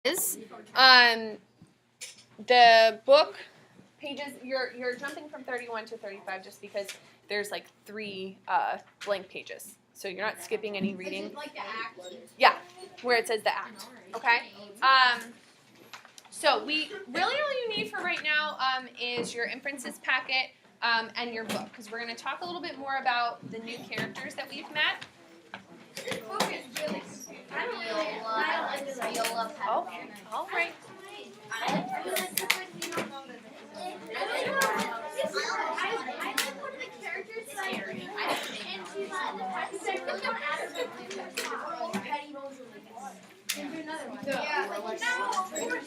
is the book pages. You're jumping from 31 to 35 just because there's like 3 blank pages, so you're not skipping any reading. Like the act. Yeah, where it says the act. Okay. So we really all you need for right now is your inferences packet and your book, because we're going to talk a little bit more about the new characters that we've met. This book is really confusing. I don't like Oh, all right. I like one of the characters and she's in the package. I really want to ask her Petty Bones really good. And do another one. Yeah.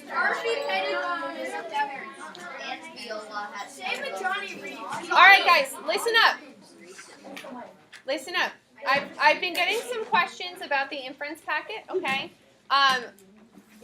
Darcy Pettibone is up there. And Viola has. Same with Johnny Reed. All right, guys, listen up. Listen up. I've been getting some questions about the inference packet. Okay.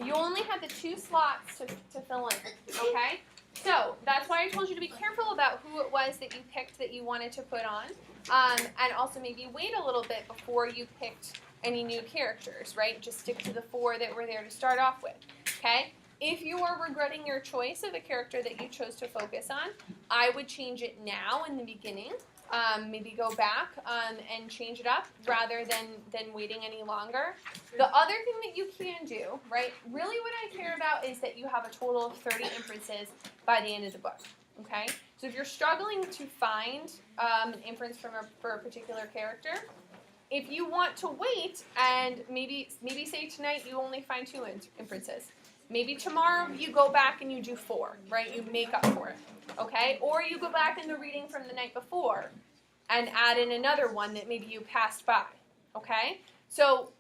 You only had the 2 slots to fill in. Okay. So that's why I told you to be careful about who it was that you picked that you wanted to put on, and also maybe wait a little bit before you picked any new characters. Right. Just stick to the 4 that were there to start off with. Okay. If you are regretting your choice of a character that you chose to focus on, I would change it now in the beginning. Maybe go back and change it up rather than waiting any longer. The other thing that you can do, right, really what I care about is that you have a total of 30 inferences by the end of the book, okay? So if you're struggling to find an inference for a particular character, if you want to wait and maybe say tonight you only find 2 inferences, maybe tomorrow you go back and you do 4, right? You make up for it, okay? Or you go back in the reading from the night before and add in another one that maybe you passed by, okay? So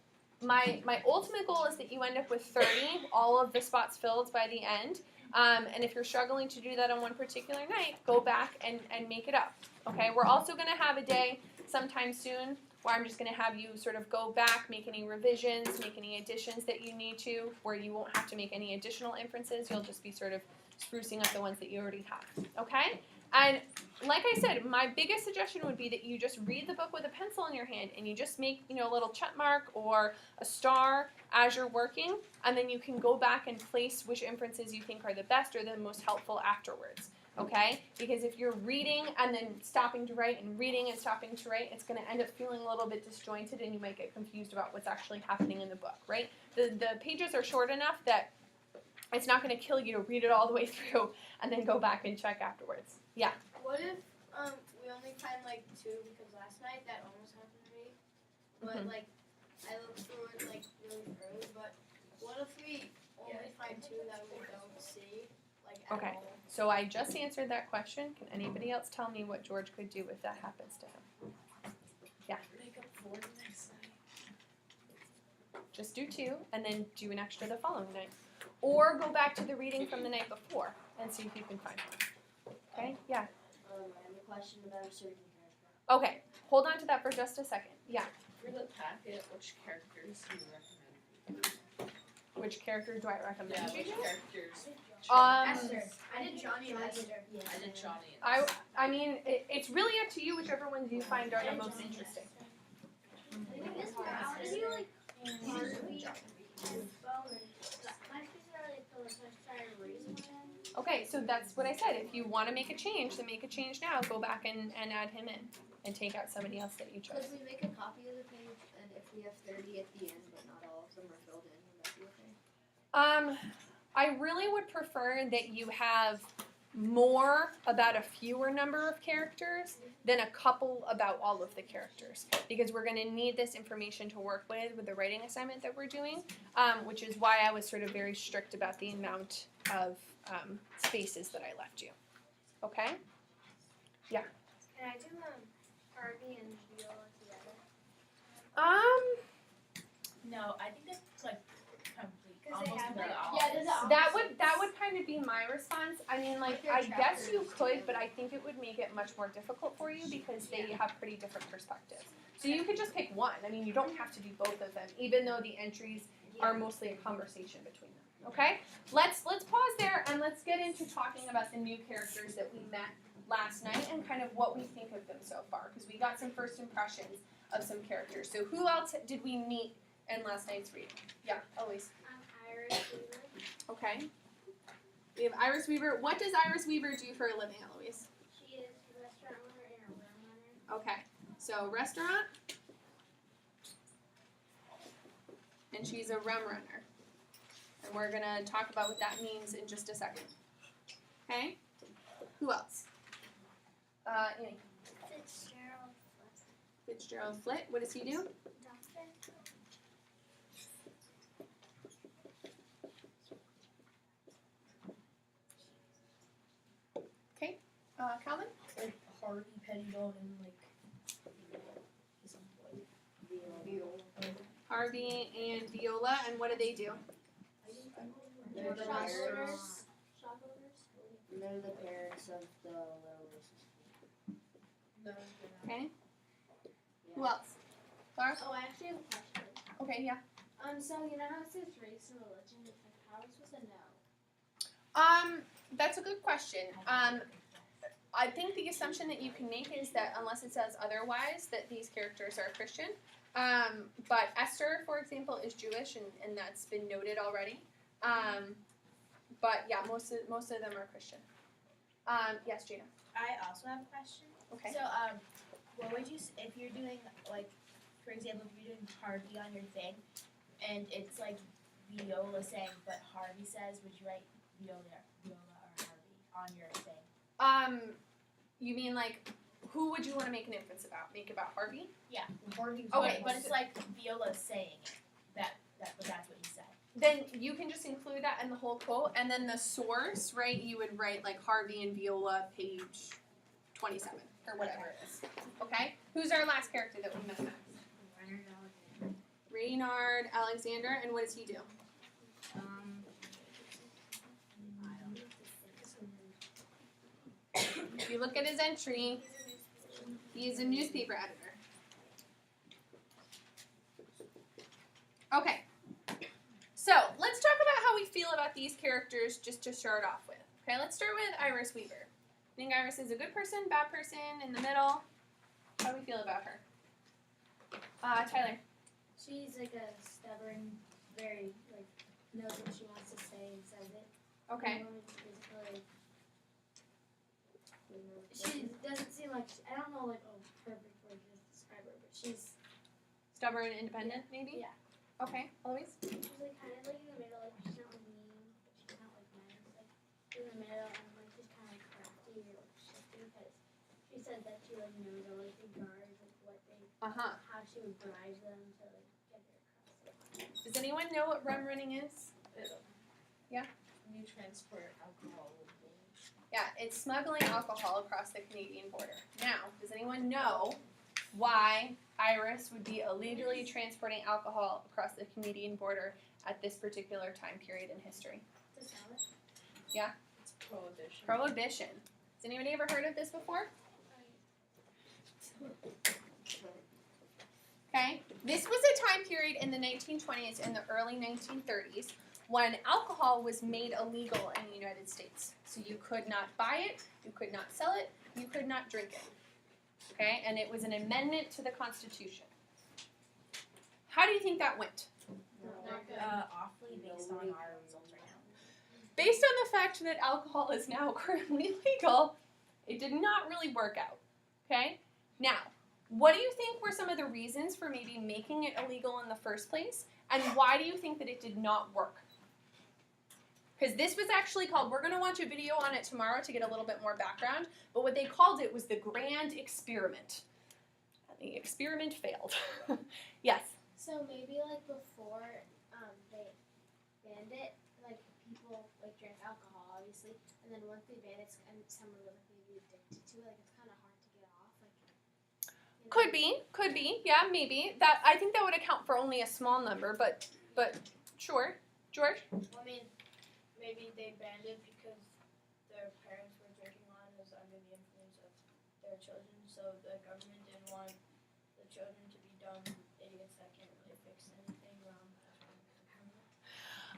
my ultimate goal is that you end up with 30, all of the spots filled by the end. And if you're struggling to do that on one particular night, go back and make it up, okay? We're also going to have a day sometime soon where I'm just going to have you sort of go back, make any revisions, make any additions that you need to, where you won't have to make any additional inferences. You'll just be sort of sprucing up the ones that you already have, okay? And like I said, my biggest suggestion would be that you just read the book with a pencil in your hand and you just make, a little check mark or a star as you're working, and then you can go back and place which inferences you think are the best or the most helpful afterwards. Okay? Because if you're reading and then stopping to write and reading and stopping to write, it's going to end up feeling a little bit disjointed and you might get confused about what's actually happening in the book, right? The pages are short enough that it's not going to kill you to read it all the way through and then go back and check afterwards. Yeah? What if we only find like 2, because last night that almost happened to me. But like I looked through it like really early, but what if we only find 2 that we don't see? Like at Okay. all? So I just answered that question. Can anybody else tell me what George could do if that happens to him? Yeah. Make up 4 the next night. Just do 2 and then do an extra the following night. Or go back to the reading from the night before and see if you can find it. Okay? Yeah. I have a question about a certain character. Okay. Hold on to that for just a second. Yeah. For the packet, which characters do you recommend? Which character do I recommend? Yeah, which characters? Esther. I did Johnny and Esther. I did Johnny and I mean, it's really up to you whichever ones you find are the most interesting. Okay, so that's what I said. If you want to make a change, then make a change now. Go back and add him in and take out somebody else that you chose. Could we make a copy of the page, and if we have 30 at the end, but not all of them are filled in, would that be okay? I really would prefer that you have more about a fewer number of characters than a couple about all of the characters, because we're going to need this information to work with the writing assignment that we're doing, which is why I was sort of very strict about the amount of spaces that I left you. Okay? Yeah. Can I do Harvey and Viola together? No, I think that's like complete. Because they Almost have the like, opposite. That would kind of be my response. I mean, like, I guess you could, but I think it would make it much more difficult for you because they have pretty different perspectives. So you could just pick one. I mean, you don't have to do both of them, even though the entries are mostly a conversation between them. Okay? Let's pause there and let's get into talking about the new characters that we met last night and kind of what we think of them so far, because we got some first impressions of some characters. So who else did we meet in last night's reading? Yeah, Elise. Iris. Okay. We have Iris Weaver. What does Iris Weaver do for a living, Eloise? She is a restaurant owner and a room runner. Okay. So restaurant. And she's a rum runner. And we're going to talk about what that means in just a second. Okay? Who else? Annie. Fitzgerald. Fitzgerald Flitt. What does he do? Doctor. Okay. Calvin? Like Harvey Pettibone and like his Harvey and Viola. And what do they do? They're the Shop parents. owners. Shop owners. They're the parents of the littlest. Okay. Who else? Laura? Oh, I actually have a question. Okay, yeah. So you know how it says race and religion? It's like, how are we supposed to know? That's a good question. I think the assumption that you can make is that unless it says otherwise, that these characters are Christian. But Esther, for example, is Jewish, and that's been noted already. But yeah, most of them are Christian. Yes, Gina. I also have a question. Okay. So, what would you, if you're doing, like, for example, if you're doing Harvey on your thing, and it's like Viola saying, but Harvey says, would you write Viola or Harvey on your thing? You mean like, who would you want to make an inference about? Make about Harvey? Harvey. Okay, but it's like Viola saying it. But that's what he said. Then you can just include that in the whole quote, and then the source, right? You would write like Harvey and Viola, page 27 or whatever it is. Okay. Who's our last character that we met next? Reynard Alexander, and what does he do? If you look at his entry, he's a newspaper editor. Okay. So let's talk about how we feel about these characters just to start off with. Okay, let's start with Iris Weaver. I think Iris is a good person, bad person, in the middle. How do we feel about her? Tyler. She's like a stubborn, very like knows what she wants to say and says it. Okay. She doesn't seem like I don't know like a perfect word to describe her, but she's Stubborn and independent, maybe? Yeah. Okay, Eloise? she's like kind of like in the middle, like she's not like mean, but she's not like nice, like in the middle, and like she's kind of like crafty or like shifty because she said that she like knows all like the guards, like what they, Uh-huh. how she would bribe them to like get their across. Does anyone know what rum running is? You transport alcohol with things. Yeah, it's smuggling alcohol across the Canadian border. Now, does anyone know why Iris would be illegally transporting alcohol across the Canadian border at this particular time period in history? To sell it. It's prohibition. Prohibition. Has anybody ever heard of this before? Okay. This was a time period in the 1920s and the early 1930s when alcohol was made illegal in the United States. So you could not buy it, you could not sell it, you could not drink it. Okay? And it was an amendment to the Constitution. How do you think that went? Not good. Awfully based on our results right now. Based on the fact that alcohol is now currently legal, it did not really work out. Okay? Now, what do you think were some of the reasons for maybe making it illegal in the first place? And why do you think that it did not work? Because this was actually called, we're going to watch a video on it tomorrow to get a little bit more background, but what they called it was the Grand Experiment. And the experiment failed. Yes? So maybe like before they banned it, like people like drank alcohol obviously, and then once they banned it, and someone was like maybe addicted to it, like it's kind of hard to get off. Like you know? Could be, yeah, maybe. That I think that would account for only a small number, but sure. George? Well, I mean, maybe they banned it because their parents were drinking a lot and was under the influence of their children, so the government didn't want the children to be dumb idiots that can't really fix anything wrong.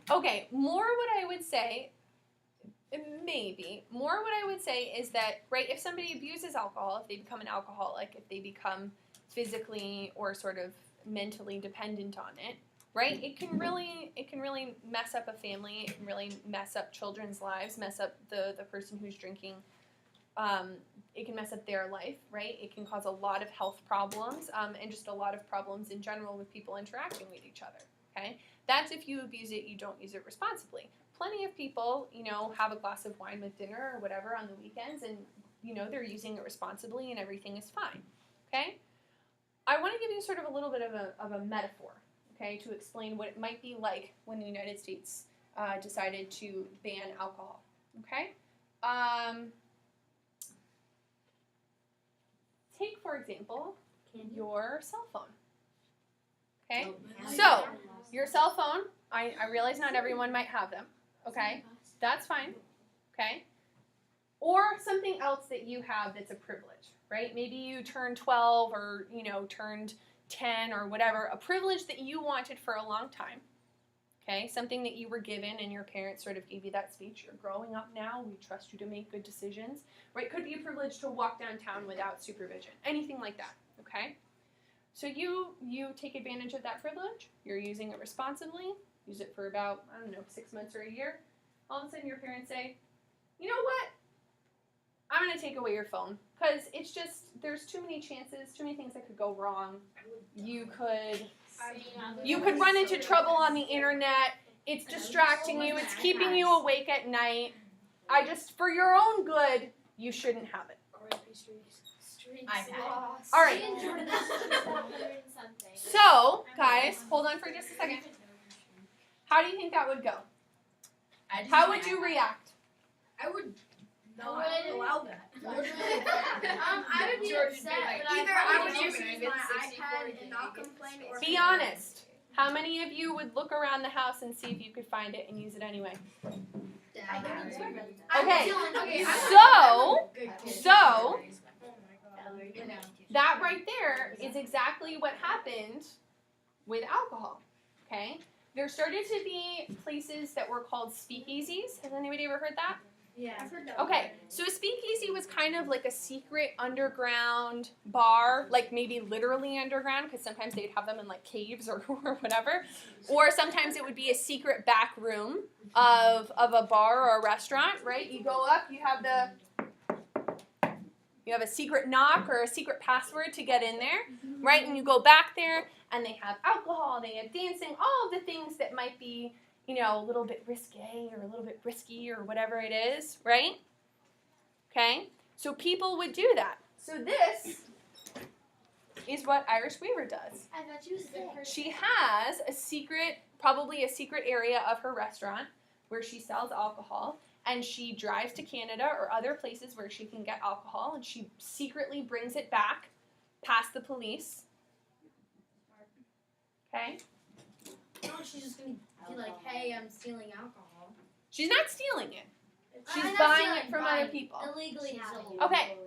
Okay, more what I would say is that, right, if somebody abuses alcohol, if they become an alcoholic, if they become physically or sort of mentally dependent on it, right? It can really mess up a family. It can really mess up children's lives, mess up the person who's drinking. It can mess up their life, right? It can cause a lot of health problems and just a lot of problems in general with people interacting with each other, okay? That's if you abuse it, you don't use it responsibly. Plenty of people, have a glass of wine with dinner or whatever on the weekends and, they're using it responsibly and everything is fine, okay? I want to give you sort of a little bit of a metaphor, okay, to explain what it might be like when the United States decided to ban alcohol, okay? Take, for example, your cell phone, okay? So, your cell phone, I realize not everyone might have them, okay? That's fine, okay? Or something else that you have that's a privilege, right? Maybe you turned 12 or, turned 10 or whatever, a privilege that you wanted for a long time, okay? Something that you were given and your parents sort of gave you that speech. You're growing up now. We trust you to make good decisions, right? Could be a privilege to walk downtown without supervision, anything like that, okay? So you take advantage of that privilege. You're using it responsibly. Use it for about, 6 months or a year. All of a sudden your parents say, you know what? I'm going to take away your phone because it's just, there's too many chances, too many things that could go wrong. You could run into trouble on the internet. It's distracting you. It's keeping you awake at night. For your own good, you shouldn't have it. All right. So, guys, hold on for just a second. How do you think that would go? How would you react? I would not allow that. I would be upset, but either I would just use my iPad and not complain, or Be honest. How many of you would look around the house and see if you could find it and use it anyway? Okay. So that right there is exactly what happened with alcohol. Okay. There started to be places that were called speakeasies. Has anybody ever heard that? Yeah, I've heard that. Okay, so a speakeasy was kind of like a secret underground bar, like maybe literally underground, because sometimes they'd have them in like caves or whatever. Or sometimes it would be a secret back room of a bar or a restaurant, right? You go up, you have a secret knock or a secret password to get in there, right? And you go back there, and they have alcohol, they have dancing, all of the things that might be, a little bit risque or a little bit risky or whatever it is, right? Okay? So people would do that. So this is what Irish Weaver does. I thought you said. She has probably a secret area of her restaurant where she sells alcohol, and she drives to Canada or other places where she can get alcohol, and she secretly brings it back past the police. Okay? No, she's just gonna be like, hey, I'm stealing alcohol. She's not stealing it. She's I'm not buying stealing, it from buying other people. Illegally having. Okay.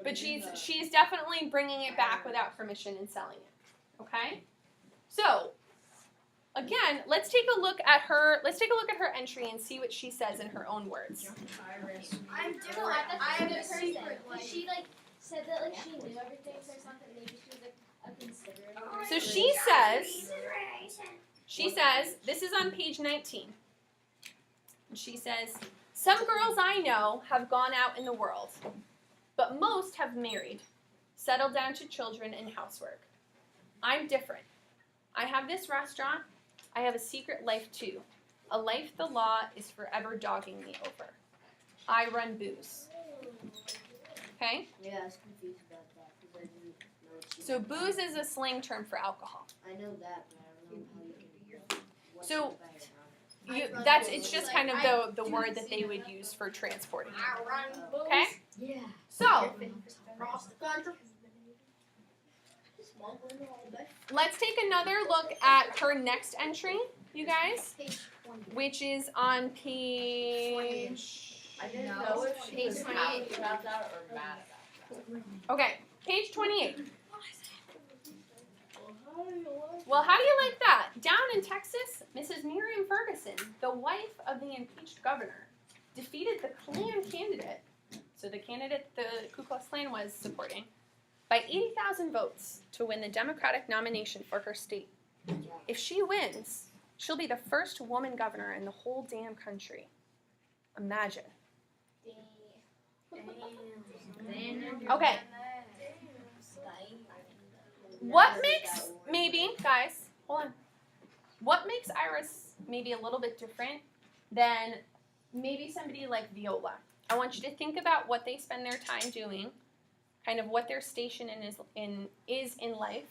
But she's definitely bringing it back without permission and selling it. Okay? So, again, let's take a look at her entry and see what she says in her own words. I'm different. No, I have a person. secret life. She said that she knew everything or something. Maybe she was a considerate. So she says, this is on page 19. She says, some girls I know have gone out in the world, but most have married, settled down to children and housework. I'm different. I have this restaurant. I have a secret life too, a life the law is forever dogging me over. I run booze. Okay? Yeah, I was confused about that because I didn't know what she So meant. booze is a slang term for alcohol. I know that, but I don't know how you can what So, you buy it it's just kind of the word that they would use for transporting it. I run booze. Okay? Yeah. So, Across the country. Smuggling all day. let's take another look at her next entry, you guys, Page 20. which is on page... I didn't know if she was happy about that or mad about that. Okay, page 28. Well, how do you like that? Down in Texas, Mrs. Miriam Ferguson, the wife of the impeached governor, defeated the Klan candidate, so the candidate the Ku Klux Klan was supporting, by 80,000 votes to win the Democratic nomination for her state. If she wins, she'll be the first woman governor in the whole damn country. Imagine. Okay. What makes, maybe, guys, hold on. What makes Iris maybe a little bit different than maybe somebody like Viola? I want you to think about what they spend their time doing, kind of what their station is in life,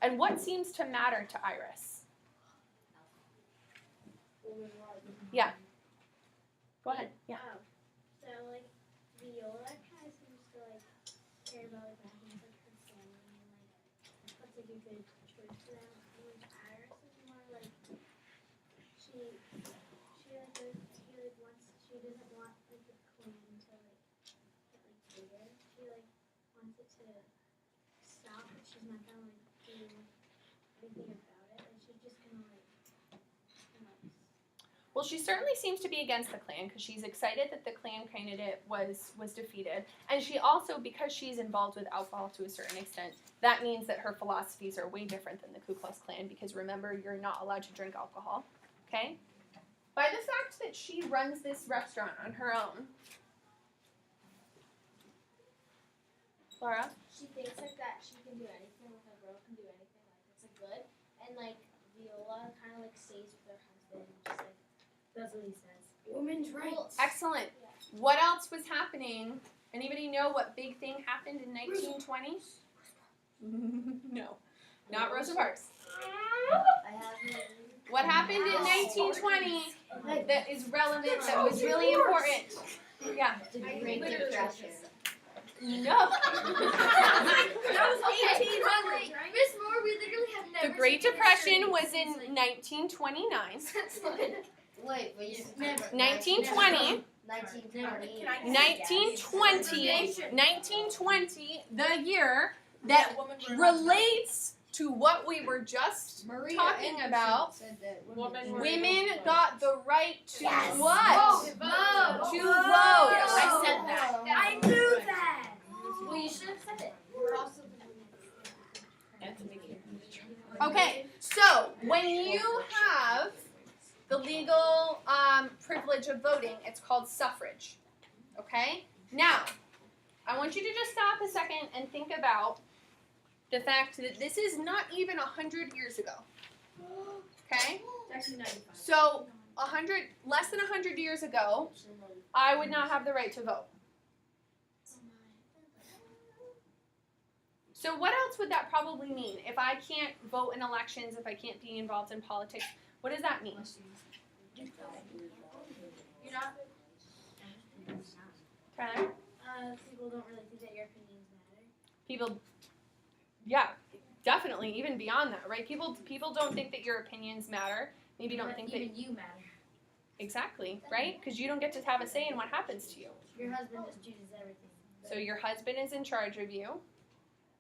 and what seems to matter to Iris. Yeah. Go ahead. Yeah. So like Viola kind of seems to like care about like things like her family and like what's like a good choice for them. And like Iris is more like she wants she doesn't want like the clan to like get like bigger. She like wants it to stop, but she's not gonna like do anything about it. Like she's just gonna like Well, she certainly seems to be against the Klan because she's excited that the Klan candidate was defeated. And she also, because she's involved with alcohol to a certain extent, that means that her philosophies are way different than the Ku Klux Klan because remember, you're not allowed to drink alcohol, okay? By the fact that she runs this restaurant on her own, Laura? she thinks like that she can do anything, like a girl can do anything, like it's like good. And like Viola kind of like stays with her husband and just like that's what he says. Women's rights. Excellent. What else was happening? Anybody know what big thing happened in 1920? No, not Rosa Parks. What happened in 1920 that is relevant, that was really important? Yeah. The Great Depression. No. That was 1800. Miss Moore, we literally have never. The Great Depression was in 1929. Wait, but you 1920. 1920. 1920, the year that relates to what we were just talking about. Said that Women got the right to Yes. what? Vote. To vote. I said that. I knew that. Well, you should have said it. Okay, so when you have the legal privilege of voting, it's called suffrage. Okay? Now, I want you to just stop a second and think about the fact that this is not even 100 years ago. Okay? So, less than 100 years ago, I would not have the right to vote. So what else would that probably mean? If I can't vote in elections, if I can't be involved in politics, what does that mean? You're not. Tyler? People don't really think that your opinions matter. People, yeah, definitely, even beyond that, right? People don't think that your opinions matter. Maybe don't think that even you matter. exactly, right? Because you don't get to have a say in what happens to you. Your husband just chooses everything. So your husband is in charge of you,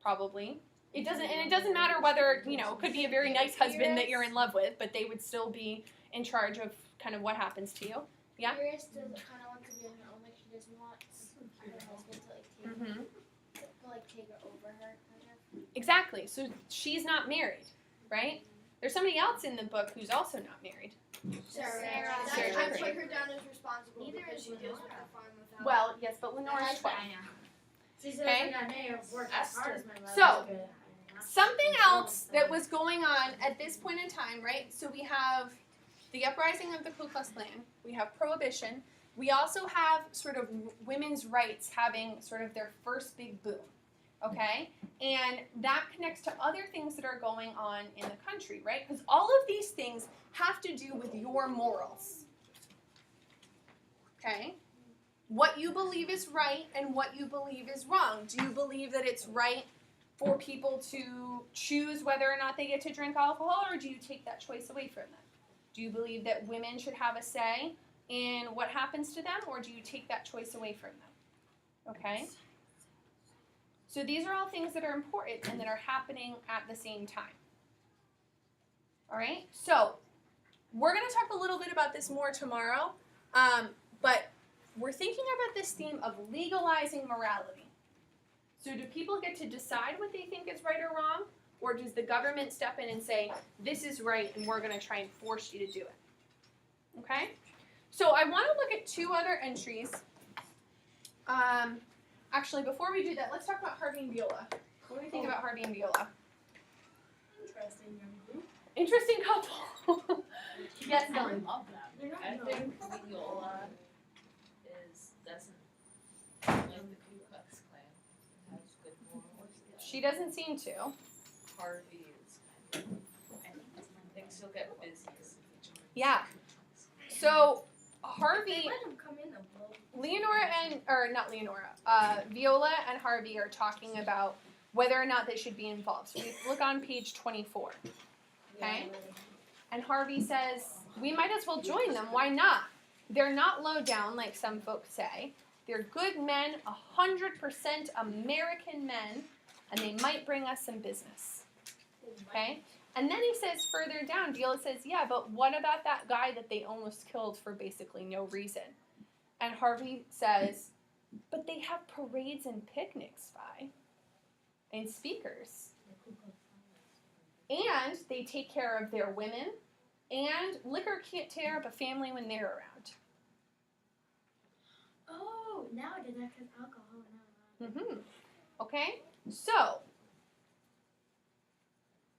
probably. It doesn't matter whether, it could be a very nice husband that you're in love with, but they would still be in charge of kind of what happens to you. Yeah? Iris doesn't kind of want to be on her own, like she doesn't want her husband to take her over her, kind of. Exactly. So she's not married, right? There's somebody else in the book who's also not married. Sarah. Sarah I Green. put her down as responsible Neither because is she deals with Lenora. the farm without. Well, yes, but Lenore's 12. She says Okay. I may have worked as hard as my mother. So, something else that was going on at this point in time, right? So we have the uprising of the Ku Klux Klan. We have prohibition. We also have sort of women's rights having sort of their first big boom, okay? And that connects to other things that are going on in the country, right? Because all of these things have to do with your morals, okay? What you believe is right and what you believe is wrong. Do you believe that it's right for people to choose whether or not they get to drink alcohol, or do you take that choice away from them? Do you believe that women should have a say in what happens to them, or do you take that choice away from them? Okay? So these are all things that are important and that are happening at the same time. All right? So we're going to talk a little bit about this more tomorrow, but we're thinking about this theme of legalizing morality. So do people get to decide what they think is right or wrong, Or does the government step in and say, this is right and we're going to try and force you to do it? Okay? So I want to look at two other entries. Actually, before we do that, let's talk about Harvey and Viola. What do we think about Harvey and Viola? Interesting young group. Interesting couple. Yes, Dylan. I love them. I think Viola doesn't like the Ku Klux Klan. Has good morals. She doesn't seem to. Harvey is kind of. I think she'll get busy as he joins. Yeah. So Harvey, Let them come in though. Viola and Harvey are talking about whether or not they should be involved. So we look on page 24. Okay? And Harvey says, we might as well join them. Why not? They're not low down like some folks say. They're good men, 100% American men, and they might bring us some business. Okay? And then he says further down, Viola says, yeah, but what about that guy that they almost killed for basically no reason? And Harvey says, but they have parades and picnics, Vi, and speakers. And they take care of their women, and liquor can't tear up a family when they're around. Oh, now I did that because alcohol. Mm-hmm. Okay? So,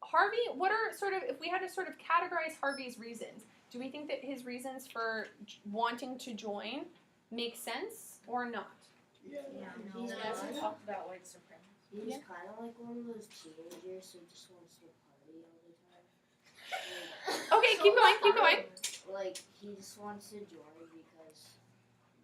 Harvey, what are sort of, if we had to sort of categorize Harvey's reasons, do we think that his reasons for wanting to join make sense or not? Yeah, He doesn't talk about white supremacy. he's kind of like one of those teenagers who just wants to party all the time. Okay, keep going. Like, he just wants to join because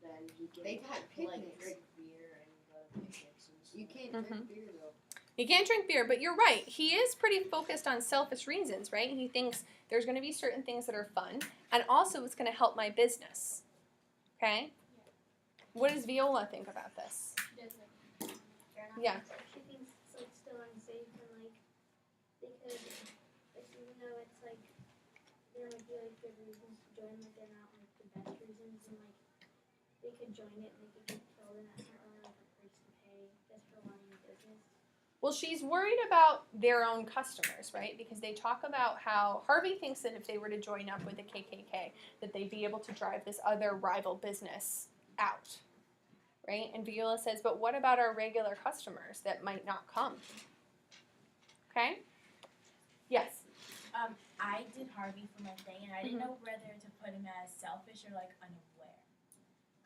then he can They've had like picnics. drink beer and go to picnics and stuff. You can't drink beer though. You can't drink beer, but you're right. He is pretty focused on selfish reasons, right? He thinks there's going to be certain things that are fun, and also it's going to help my business. Okay? What does Viola think about this? Yeah. She thinks it's like still unsafe and like because even though it's like there might be like good reasons to join, like they're not like the best reasons and like they could join it and they could get killed and that's not really like a price to pay just for running a business. Well, she's worried about their own customers, right? Because they talk about how Harvey thinks that if they were to join up with the KKK, that they'd be able to drive this other rival business out, right? And Viola says, but what about our regular customers that might not come? Okay? Yes. I did Harvey for my thing, and I didn't know whether to put him as selfish or like unaware.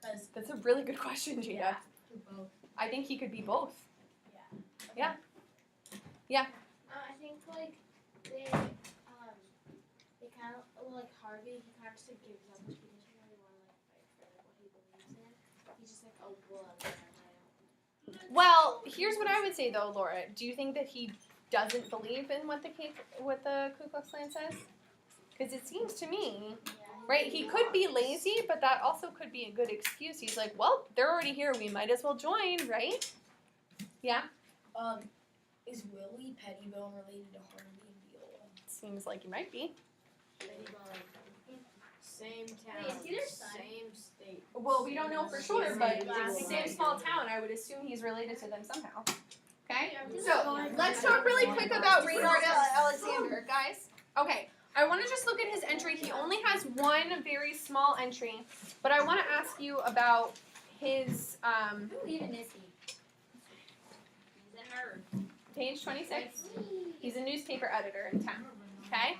Cause That's a really good question, Gina. both. I think he could be both. I think like they kind of like Harvey. He kind of just like, gives up. He doesn't really want to like fight for like, what he believes in. He's just like, oh well, Well, here's what I would say though, Laura. Do you think that he doesn't believe in what the Ku Klux Klan says? Because it seems to me, right? He could be lazy, but that also could be a good excuse. He's like, well, they're already here. We might as well join, right? Yeah. Is Willie Pettibone related to Harvey and Viola? Seems like he might be. Pettibone, same town, Wait, is he their son? same state. Well, we don't know for sure, but Same it's the same state. small town. I would assume he's related to them somehow. Okay? So, let's talk really quick about Reynard Alexander, guys. Okay, I want to just look at his entry. He only has one very small entry, but I want to ask you about his Who even is he? He's a nerd. page 26. He's a newspaper editor in town. Okay?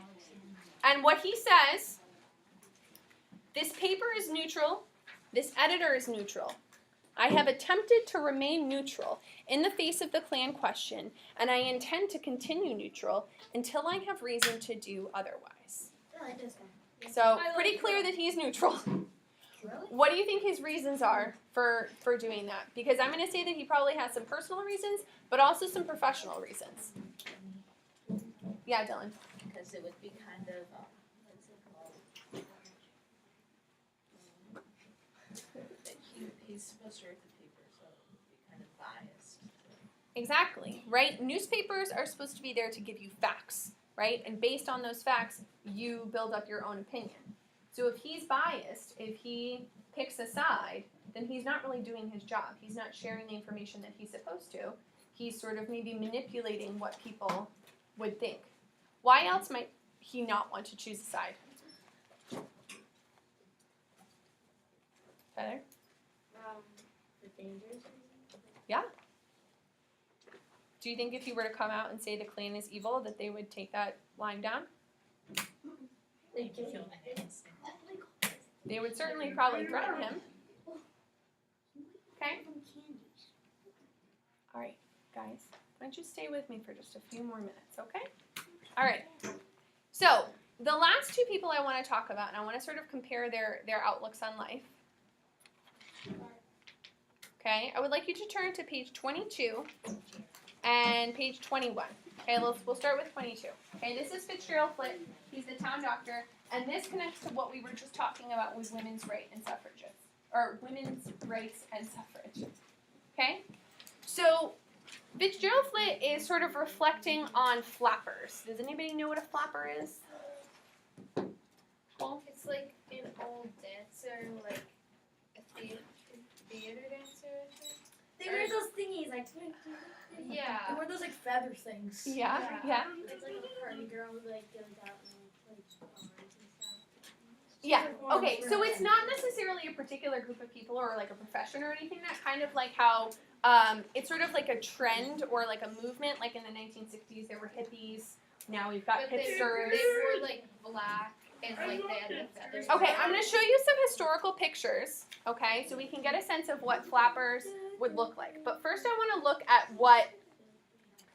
And what he says, this paper is neutral, this editor is neutral. I have attempted to remain neutral in the face of the Klan question, and I intend to continue neutral until I have reason to do otherwise. Oh, it does go. So, pretty clear that he's neutral. What do you think his reasons are for doing that? Because I'm going to say that he probably has some personal reasons, but also some professional reasons. Yeah, Dylan. Because it would be kind of, what's it called? That he's supposed to write the paper, so it would be kind of biased. Exactly, right? Newspapers are supposed to be there to give you facts, right? And based on those facts, you build up your own opinion. So if he's biased, if he picks a side, then he's not really doing his job. He's not sharing the information that he's supposed to. He's sort of maybe manipulating what people would think. Why else might he not want to choose a side? Heather? The dangers. Do you think if he were to come out and say the Klan is evil, that they would take that line down? They kill the hands. They would certainly probably threaten him. Okay? All right, guys. Why don't you stay with me for just a few more minutes, okay? All right. So, the last two people I want to talk about, and I want to sort of compare their outlooks on life. Okay, I would like you to turn to page 22 and page 21. Okay, we'll start with 22. Okay, this is Fitzgerald Flitt. He's the town doctor, and this connects to what we were just talking about with women's rights and suffrages, or women's rights and suffrage. Okay, so Fitzgerald Flitt is sort of reflecting on flappers. Does anybody know what a flapper is? Cool. It's like an old dancer, like a theater dancer. They wear those thingies, like. Yeah. They wear those like feather things. Yeah. It's like a party girl who like goes out and plays cards and stuff. Yeah. Okay, so it's not necessarily a particular group of people or like a profession or anything. That kind of like how it's sort of like a trend or like a movement. Like in the 1960s, there were hippies. Now we've got But hipsters. they wore like black and like they had the feathers. Okay, I'm going to show you some historical pictures. Okay, so we can get a sense of what flappers would look like. But first, I want to look at what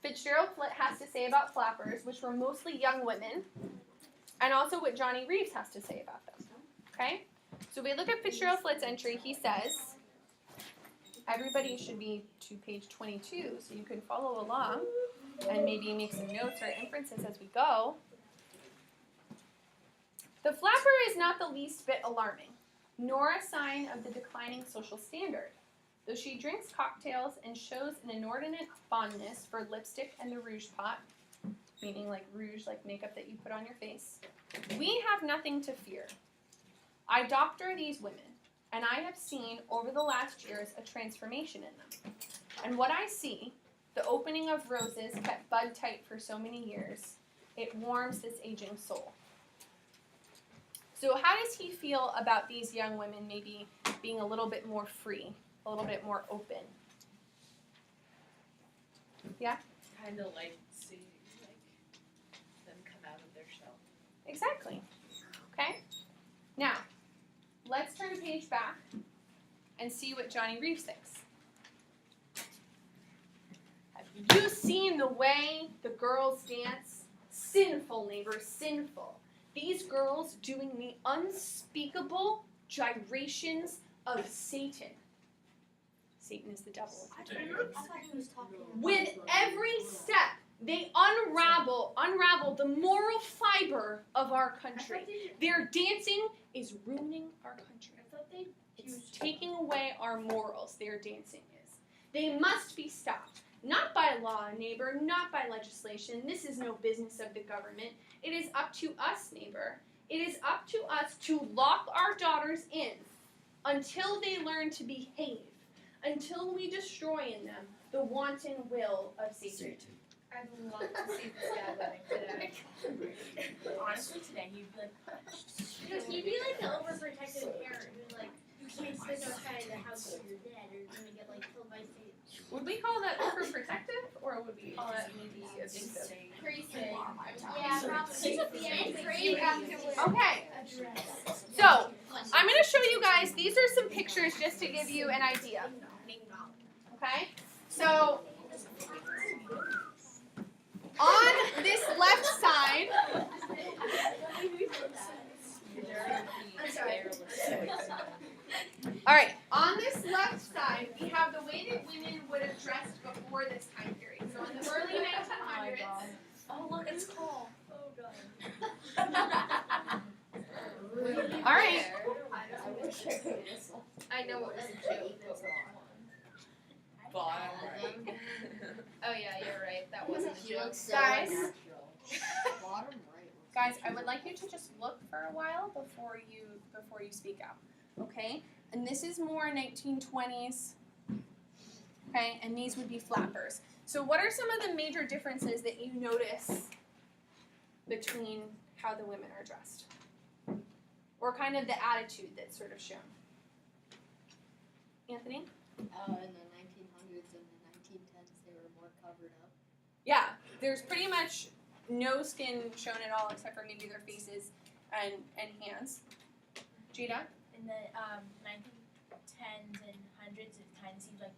Fitzgerald Flitt has to say about flappers, which were mostly young women, and also what Johnny Reeves has to say about them. Okay? So we look at Fitzgerald Flitt's entry. He says, everybody should be to page 22 so you can follow along and maybe make some notes or inferences as we go. The flapper is not the least bit alarming, nor a sign of the declining social standard. Though she drinks cocktails and shows an inordinate fondness for lipstick and the rouge pot, meaning like rouge, like makeup that you put on your face, we have nothing to fear. I doctor these women, and I have seen over the last years a transformation in them. And what I see, the opening of roses kept bud tight for so many years, it warms this aging soul. So how does he feel about these young women maybe being a little bit more free, a little bit more open? Yeah? Kind of like see like them come out of their shell. Exactly. Okay? Now, let's turn a page back and see what Johnny Reeves thinks. Have you seen the way the girls dance? Sinful, neighbor, sinful. These girls doing the unspeakable gyrations of Satan. Satan is the devil. I thought he was talking. With every step, they unravel the moral fiber of our country. Their dancing is ruining our country. It's taking away our morals, their dancing is. They must be stopped. Not by law, neighbor, not by legislation. This is no business of the government. It is up to us, neighbor. It is up to us to lock our daughters in until they learn to behave, until we destroy in them the wanton will of Satan. I'd love to see this guy living today. Honestly, today you'd be like punched. Because you'd be like the overprotective parent who's like, you can't spend outside the house with your dad or you're gonna get like killed by Satan. Would we call that overprotective, or would we call that maybe abusive? Crazy. Yeah, probably. You have to Okay, so I'm going to show you guys, these are some pictures just to give you an idea. Okay, so on this left side, I'm sorry. all right, on this left side, we have the way that women would have dressed before this time period. So in the early 1900s, Oh, look, it's cool. all right, I know what was a joke. Bottom. Oh yeah, you're right. That wasn't a joke. guys, I would like you to just look for a while before you speak out, okay? And this is more 1920s, okay? And these would be flappers. So what are some of the major differences that you notice between how the women are dressed? Or kind of the attitude that's sort of shown? Anthony? In the 1900s and the 1910s, they were more covered up. Yeah, there's pretty much no skin shown at all except for maybe their faces and hands. Jada? In the 1910s and hundreds, it kind of seems like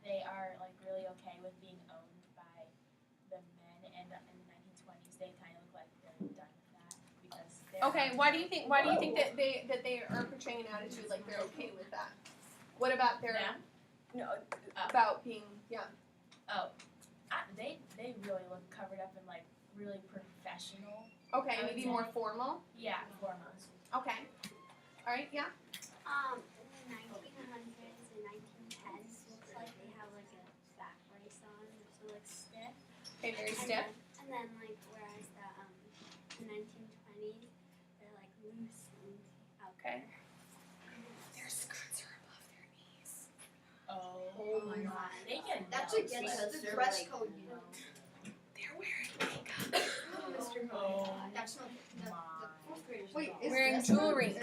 they are like really okay with being owned by the men, and in the 1920s, they kind of look like they're done with that because they're Okay, why do you think that they are portraying an attitude like they're okay with that? What about their about being they really look covered up and like really professional. okay, I would maybe say. more formal? Yeah, foremost. Okay. Alright, yeah. In the 1900s and 1910s, looks like they have like a back brace on, so like stiff. Okay, very stiff. And then like whereas the 1920s, they're like loose and out Okay. there. Their skirts are above their knees. Oh my god. They get That's nuts. against the dress code, you know. They're wearing makeup. Oh That's not the fourth graders. Wait, Wearing jewelry.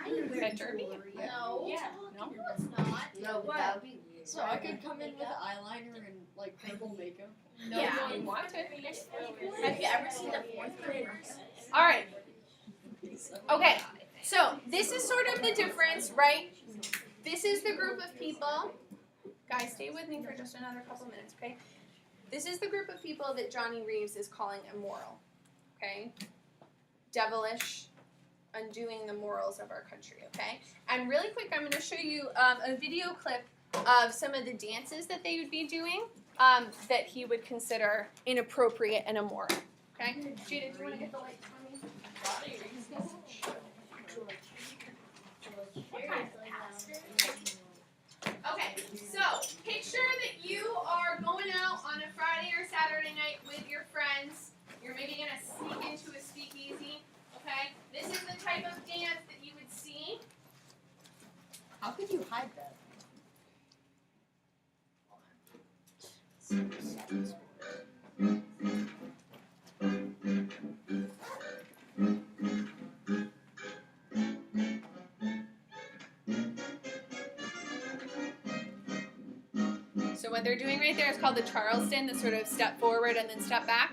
I knew That derby? No. Yeah. No. No, it's not. No, What? that would be weird. So I could come in with eyeliner and like purple makeup. No, Yeah. you want to. Have you ever seen the fourth graders? Alright. Okay. So this is sort of the difference, right? This is the group of people. Guys, stay with me for just another couple minutes, okay? This is the group of people that Johnny Reeves is calling immoral, okay? Devilish, undoing the morals of our country, okay? And really quick, I'm going to show you a video clip of some of the dances that they would be doing that he would consider inappropriate and immoral, okay? Jada, do you want to get the lights for me? Okay, so picture that you are going out on a Friday or Saturday night with your friends. You're maybe going to sneak into a speakeasy, okay? This is the type of dance that you would see. How could you hide that? So what they're doing right there is called the Charleston, the sort of step forward and then step back.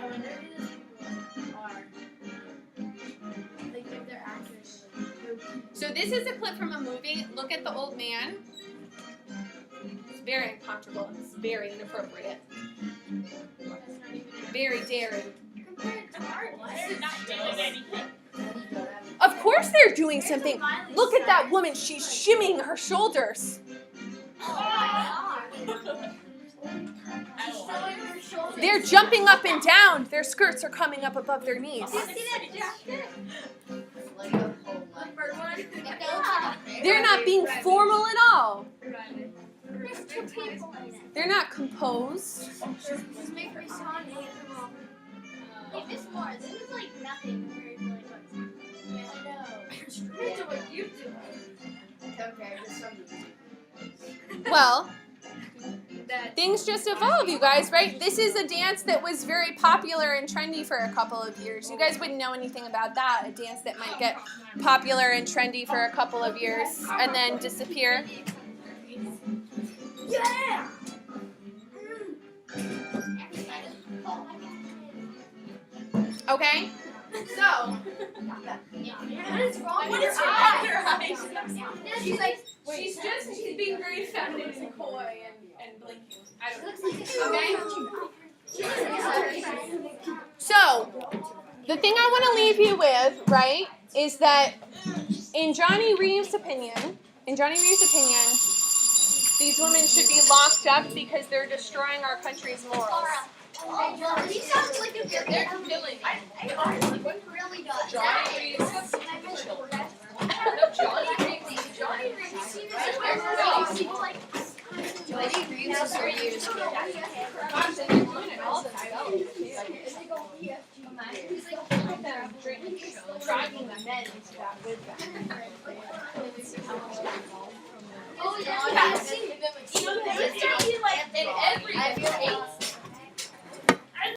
I wonder who those people are. Like if they're actors. So this is a clip from a movie. Look at the old man. It's very uncomfortable. It's very inappropriate. Very daring. Of course they're doing something. Look at that woman. She's shimmying her shoulders. They're jumping up and down. Their skirts are coming up above their knees. They're not being formal at all. They're not composed. Wait, this more. This is like nothing compared to like what's Compared to what you do. Well, things just evolve, you guys, right? This is a dance that was very popular and trendy for a couple of years. You guys wouldn't know anything about that, a dance that might get popular and trendy for a couple of years and then disappear. Yeah! Okay? So, What is wrong What with is your wrong eyes? with your eyes? She's like, she's being very feminine and coy and blinking. I don't know. looks like Okay? So, the thing I want to leave you with, right, is that in Johnny Reeves' opinion, these women should be locked up because they're destroying our country's morals. He sounds like a good They're killing. really does. Johnny Reeves. Johnny Reeves. Johnny Reeves is for you. Gosh, and they're doing it all themselves. Dragging Oh yeah,